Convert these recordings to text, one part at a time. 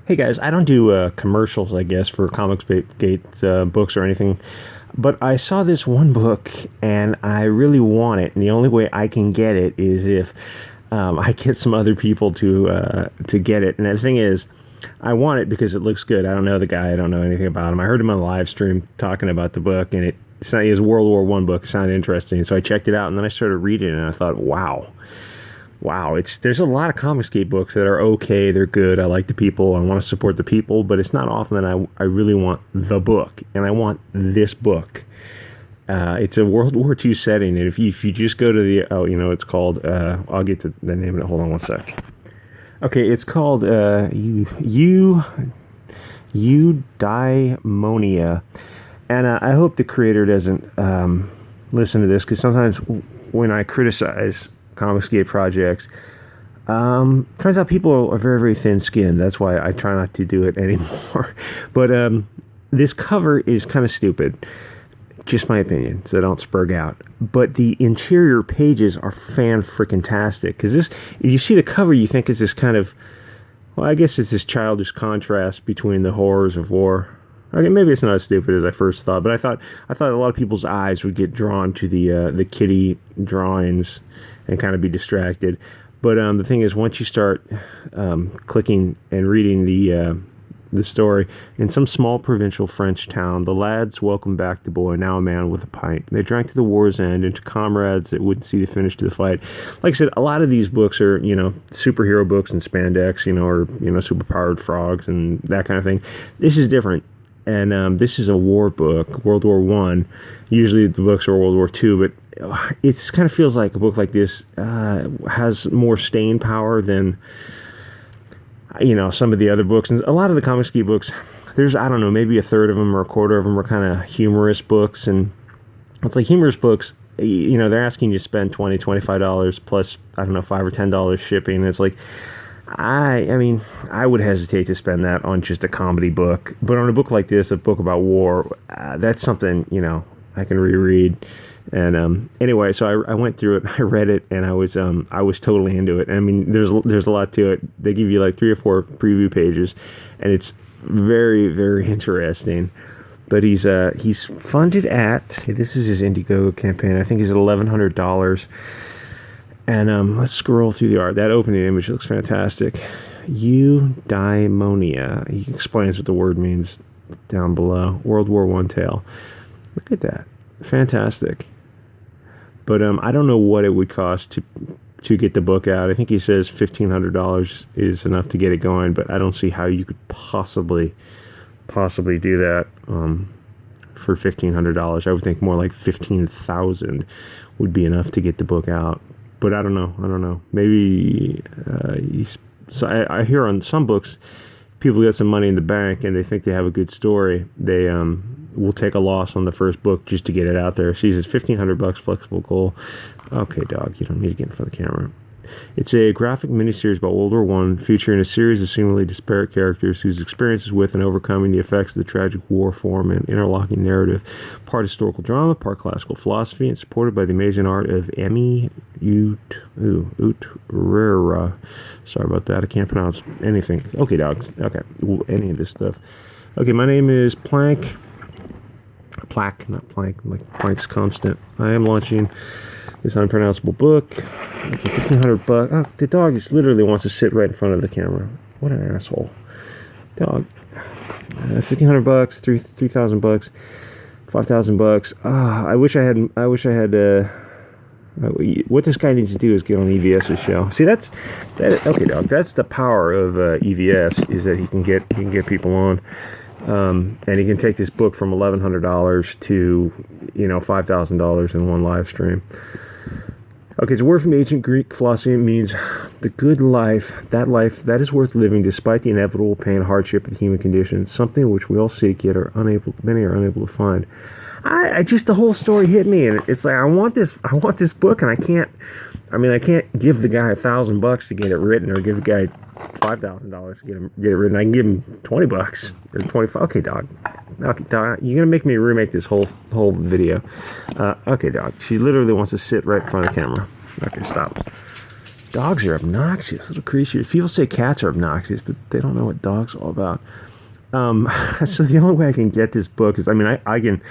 Hey guys, I don't do commercials, I guess, for Comicsgate books or anything, but I saw this one book and I really want it, and the only way I can get it is if I get some other people to get it. And the thing is, I want it because it looks good. I don't know the guy. I don't know anything about him. I heard him on the live stream talking about the book, and it's a World War I book. It sounded interesting, so I checked it out, and then I started reading it, and I thought, wow. There's a lot of Comicsgate books that are okay, they're good, I like the people, I want to support the people, but it's not often that I really want the book, and I want this book. It's a World War II setting, and if you just go to the, it's called, I'll get to the name of it, hold on one sec. Okay, it's called Eudaimonia, and I hope the creator doesn't listen to this, because sometimes when I criticize Comicsgate projects, turns out people are very, very thin-skinned. That's why I try not to do it anymore. But this cover is kind of stupid, just my opinion, so don't spurg out. But the interior pages are fan-freaking-tastic, because this, if you see the cover, you think it's this kind of, well, I guess it's this childish contrast between the horrors of war. Okay, maybe it's not as stupid as I first thought, but I thought a lot of people's eyes would get drawn to the kitty drawings and kind of be distracted. But the thing is, once you start clicking and reading the story, in some small provincial French town, the lads welcomed back the boy, now a man with a pint. They drank to the war's end and to comrades that wouldn't see the finish to the fight. Like I said, a lot of these books are, superhero books and spandex, or, superpowered frogs and that kind of thing. This is different. And this is a war book, World War I. Usually the books are World War II, but it kind of feels like a book like this has more staying power than, some of the other books. And a lot of the Comicsgate books, there's, I don't know, maybe a third of them or a quarter of them are kind of humorous books. And it's like humorous books, they're asking you to spend $20, $25 plus, I don't know, $5 or $10 shipping. And it's like, I mean, I would hesitate to spend that on just a comedy book, but on a book like this, a book about war, that's something, I can reread. And anyway, so I went through it, I read it, and I was totally into it. I mean, there's a lot to it. They give you like 3 or 4 preview pages, and it's very, very interesting. But he's funded at, this is his Indiegogo campaign, I think he's at $1,100. And let's scroll through the art. That opening image looks fantastic. Eudaimonia. He explains what the word means down below. World War I Tale. Look at that. Fantastic. But I don't know what it would cost to get the book out. I think he says $1,500 is enough to get it going, but I don't see how you could possibly do that for $1,500. I would think more like $15,000 would be enough to get the book out. But I don't know. Maybe so I hear on some books, people get some money in the bank and they think they have a good story. They will take a loss on the first book just to get it out there. She says $1,500 flexible goal. Okay, dog, you don't need to get in front of the camera. It's a graphic miniseries about World War I, featuring a series of seemingly disparate characters whose experiences with and overcoming the effects of the tragic war form an interlocking narrative, part historical drama, part classical philosophy, and supported by the amazing art of Emmy Utrera. Sorry about that, I can't pronounce anything. Okay, dog. Okay, any of this stuff. Okay, my name is Plack, not Plank, like Planck's constant. I am launching this unpronounceable book. It's a $1,500. Oh, the dog just literally wants to sit right in front of the camera. What an asshole, dog. $1,500, $3,000, $5,000. I wish I had. What this guy needs to do is get on EVS's show. See, that. Okay, dog. That's the power of EVS, is that he can get people on. And he can take this book from $1,100 to, $5,000 in one live stream. Okay, it's a word from ancient Greek philosophy. It means the good life that is worth living despite the inevitable pain and hardship of the human condition. It's something which we all seek yet many are unable to find. I just, the whole story hit me, and it's like, I want this book, and I can't give the guy $1,000 to get it written, or give the guy $5,000 to get it written. I can give him $20 or $25. Okay, dog. You're gonna make me remake this whole video. Okay, dog. She literally wants to sit right in front of the camera. Okay, stop. Dogs are obnoxious, little creatures. People say cats are obnoxious, but they don't know what dogs are all about. So the only way I can get this book is, I mean, I can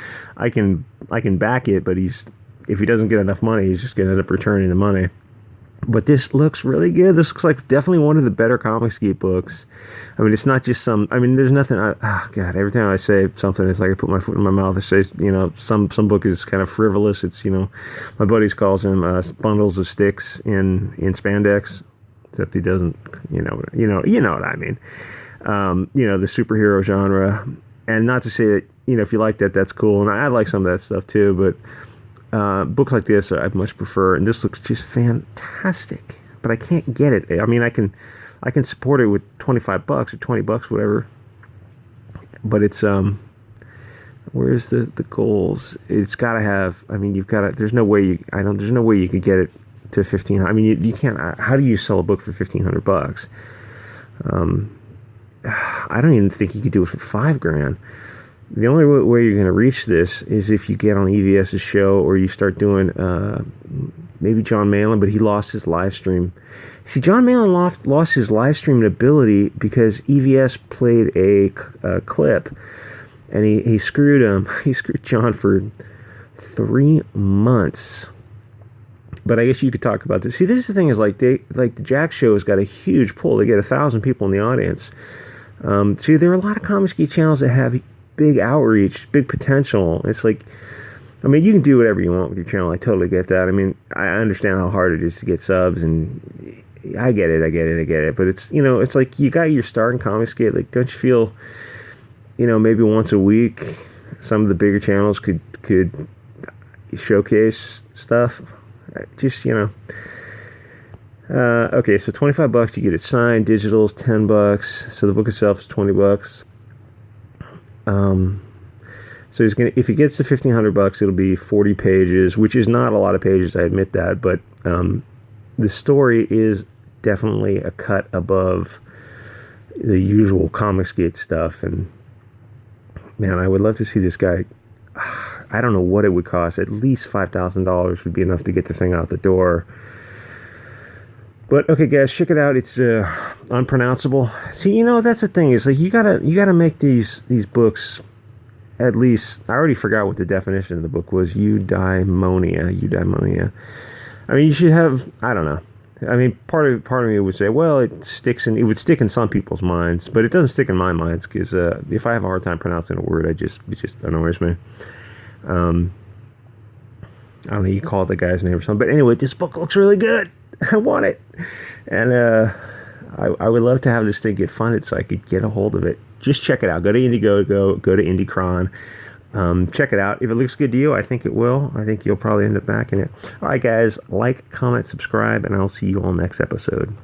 back it, but if he doesn't get enough money, he's just going to end up returning the money. But this looks really good. This looks like definitely one of the better Comicsgate books. I mean, it's not just some. I mean, there's nothing. God, every time I say something, it's like I put my foot in my mouth. I say, some book is kind of frivolous. It's, my buddies calls them bundles of sticks in spandex, except he doesn't. You know what I mean. The superhero genre, and not to say that if you like that, that's cool, and I like some of that stuff too, but. Books like this I much prefer, and this looks just fantastic. But I can't get it. I mean, I can support it with $25 or $20, whatever. But it's where's the goals? It's got to have. I mean, you've got to. There's no way you. There's no way you could get it to 1,500. I mean, you can't. How do you sell a book for $1,500? I don't even think you could do it for $5,000. The only way you're going to reach this is if you get on EVS's show, or you start doing maybe John Malin, but he lost his live stream. See, John Malin lost his live streaming ability because EVS played a clip, and he screwed him. He screwed John for 3 months. But I guess you could talk about this. See, this is the thing, is like the Jack show has got a huge pull. They get 1,000 people in the audience. See, there are a lot of Comicsgate channels that have big outreach, big potential. It's like, I mean, you can do whatever you want with your channel. I totally get that. I mean, I understand how hard it is to get subs, and I get it. But it's, it's like you got your start in Comicsgate. Like, don't you feel, maybe once a week, some of the bigger channels could showcase stuff? Just, okay, so $25, you get it signed. Digital's $10. So the book itself is $20. So he's gonna, if he gets to $1,500, it'll be 40 pages, which is not a lot of pages, I admit that, but the story is definitely a cut above the usual Comicsgate stuff. And man, I would love to see this guy. I don't know what it would cost. At least $5,000 would be enough to get the thing out the door. But okay, guys, check it out. It's unpronounceable. See, that's the thing. Is like you gotta make these books. At least I already forgot what the definition of the book was. Eudaimonia. I mean, you should have. I don't know. I mean, part of me would say, well, it would stick in some people's minds, but it doesn't stick in my minds because if I have a hard time pronouncing a word, it just annoys me. I don't know. You call it the guy's name or something, but anyway, this book looks really good. I want it, and I would love to have this thing get funded so I could get a hold of it. Just check it out. Go to Indiegogo, go to IndieCron. Check it out. If it looks good to you, I think it will. I think you'll probably end up backing it. All right, guys, like, comment, subscribe, and I'll see you all next episode.